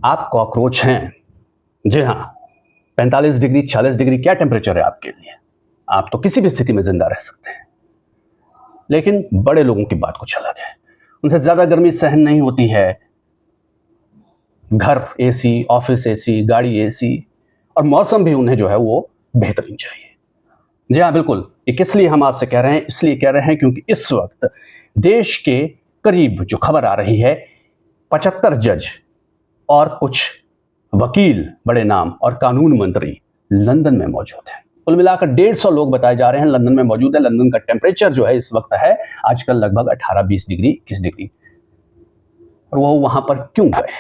आप कॉकरोच हैं। जी हाँ, 45 डिग्री 46 डिग्री क्या टेम्परेचर है आपके लिए? आप तो किसी भी स्थिति में जिंदा रह सकते हैं। लेकिन बड़े लोगों की बात कुछ अलग है। उनसे ज्यादा गर्मी सहन नहीं होती है। घर एसी, ऑफिस एसी, गाड़ी एसी और मौसम भी उन्हें जो है वो बेहतरीन चाहिए। जी हाँ, बिल्कुल। ये किस लिए हम आपसे कह रहे हैं? इसलिए कह रहे हैं क्योंकि इस वक्त देश के करीब जो खबर आ रही है, 75 जज और कुछ वकील, बड़े नाम और कानून मंत्री लंदन में मौजूद हैं। कुल मिलाकर 150 लोग बताए जा रहे हैं लंदन में मौजूद है। लंदन का टेम्परेचर जो है इस वक्त है आजकल लगभग 18-20 डिग्री 21 डिग्री। और वो वहां पर क्यों गए,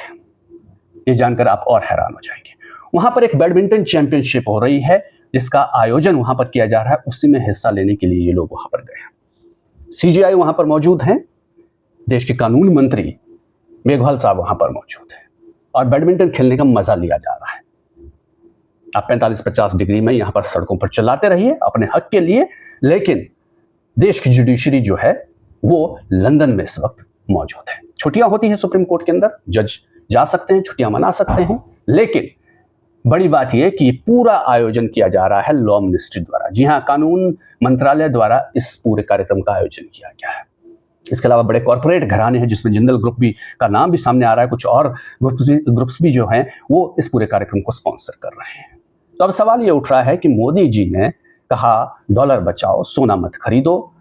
ये जानकर आप और हैरान हो जाएंगे। वहां पर एक बैडमिंटन चैंपियनशिप हो रही है जिसका आयोजन वहां पर किया जा रहा है। उसी में हिस्सा लेने के लिए ये लोग वहां पर गए हैं। सीजीआई वहां पर मौजूद हैं, देश के कानून मंत्री मेघवाल साहब वहां पर मौजूद हैं और बैडमिंटन खेलने का मजा लिया जा रहा है। आप 45-50 डिग्री में यहां पर सड़कों पर चलाते रहिए अपने हक के लिए, लेकिन देश की जुडिशरी जो है वो लंदन में इस वक्त मौजूद है। छुट्टियां होती हैं सुप्रीम कोर्ट के अंदर, जज जा सकते हैं, छुट्टियां मना सकते हैं, लेकिन बड़ी बात यह कि पूरा आयोजन किया जा रहा है लॉ मिनिस्ट्री द्वारा। जी हां, कानून मंत्रालय द्वारा इस पूरे कार्यक्रम का आयोजन किया गया है। इसके अलावा बड़े कॉर्पोरेट घराने हैं जिसमें जिंदल ग्रुप भी का नाम भी सामने आ रहा है, कुछ और ग्रुप्स भी जो हैं वो इस पूरे कार्यक्रम को स्पॉन्सर कर रहे हैं। तो अब सवाल ये उठ रहा है कि मोदी जी ने कहा डॉलर बचाओ, सोना मत खरीदो,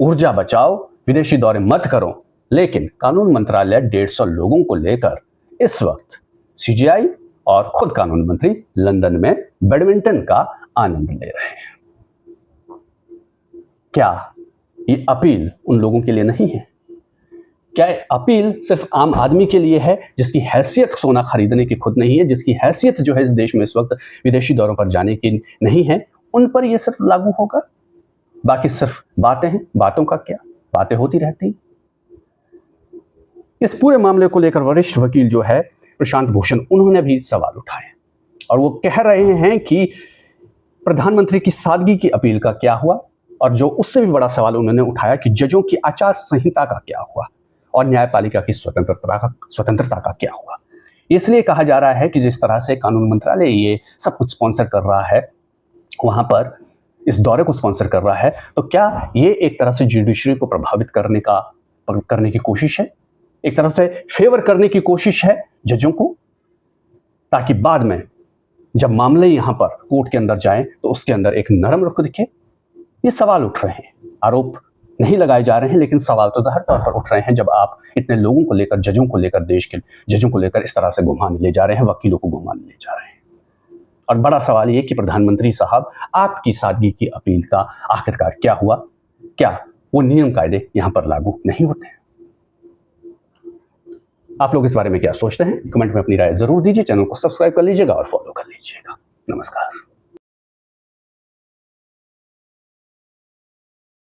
ऊर्जा बचाओ, विदेशी दौरे मत करो, लेकिन कानून मंत्रालय 150 लोगों को लेकर इस वक्त सीजीआई और खुद कानून मंत्री लंदन में बैडमिंटन का आनंद ले रहे हैं। क्या ये अपील उन लोगों के लिए नहीं है? क्या अपील सिर्फ आम आदमी के लिए है जिसकी हैसियत सोना खरीदने की खुद नहीं है, जिसकी हैसियत जो है इस देश में इस वक्त विदेशी दौरों पर जाने की नहीं है, उन पर यह सिर्फ लागू होगा? बाकी सिर्फ बातें हैं, बातों का क्या, बातें होती रहती। इस पूरे मामले को लेकर वरिष्ठ वकील जो है प्रशांत भूषण, उन्होंने भी सवाल उठाए और वो कह रहे हैं कि प्रधानमंत्री की सादगी की अपील का क्या हुआ, और जो उससे भी बड़ा सवाल उन्होंने उठाया कि जजों की आचार संहिता का क्या हुआ और न्यायपालिका की स्वतंत्रता का क्या हुआ। इसलिए कहा जा रहा है कि जिस तरह से कानून मंत्रालय ये सब कुछ स्पॉन्सर कर रहा है, वहां पर इस दौरे को स्पॉन्सर कर रहा है, तो क्या ये एक तरह से जुडिशरी को प्रभावित करने की कोशिश है, एक तरह से फेवर करने की कोशिश है जजों को, ताकि बाद में जब मामले यहां पर कोर्ट के अंदर जाएं तो उसके अंदर एक नरम रुख दिखे। ये सवाल उठ रहे हैं, आरोप नहीं लगाए जा रहे हैं, लेकिन सवाल तो जाहिर तौर पर उठ रहे हैं जब आप इतने लोगों को लेकर, जजों को लेकर, देश के जजों को लेकर इस तरह से घुमाने ले जा रहे हैं, वकीलों को घुमाने ले जा रहे हैं। और बड़ा सवाल ये कि प्रधानमंत्री साहब, आपकी सादगी की अपील का आखिरकार क्या हुआ? क्या वो नियम कायदे यहां पर लागू नहीं होते हैं? आप लोग इस बारे में क्या सोचते हैं? कमेंट में अपनी राय जरूर दीजिए। चैनल को सब्सक्राइब कर लीजिएगा और फॉलो कर लीजिएगा। नमस्कार।